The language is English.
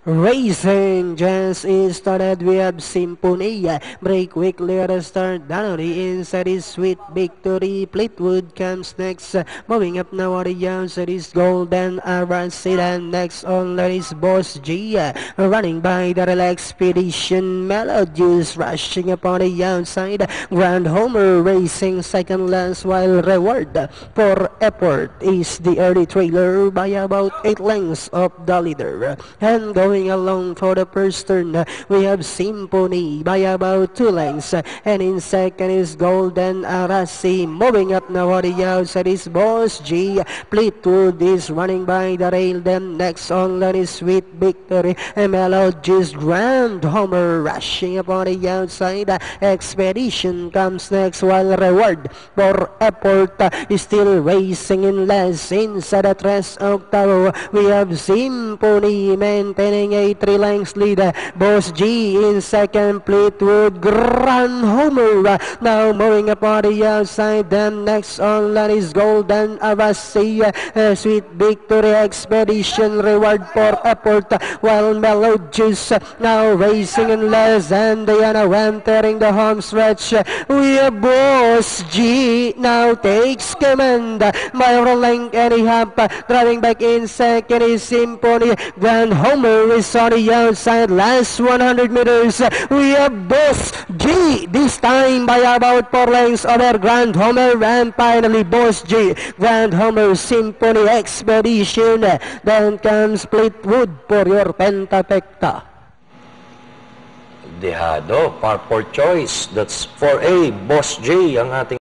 Racing just is started. We have Symphony. Break quickly at the start. Dannery inside is Sweet Victory. Fleetwood comes next. Moving up now on the outside is Golden Arancidan. Next on that is Boss G. Running by the Expedition. Melodies rushing up on the outside. Grand Homer racing second last, while Reward for Effort is the early trailer by about 8 lengths of the leader. And going along for the first turn, we have Symphony by about 2 lengths, and in second is Golden Arasi. Moving up now on the outside is Boss G. Fleetwood is running by the rail. Then next on that is Sweet Victory. Melodies Grand Homer rushing up on the outside. Expedition comes next, while Reward for Effort is still racing in last. Inside the Tres Octavo, we have Symphony maintaining a 3 lengths lead. Boss G in second. Fleetwood Grand Homer now moving up on the outside. Then next on that is Golden Arasi. Sweet Victory, Expedition, Reward for Effort, while Melodies now racing in last, and they are now entering the home stretch. We have Boss G now takes command by a length and a half. Driving back in second is Symphony. Grand Homer is on the outside. Last 100 meters, we have Boss G, this time by about 4 lengths over Grand Homer, and finally Boss G, Grand Homer, Symphony, Expedition. Then comes Fleetwood for your Pentapecta. Dehado, par for choice. That's 4A, Boss G ang ating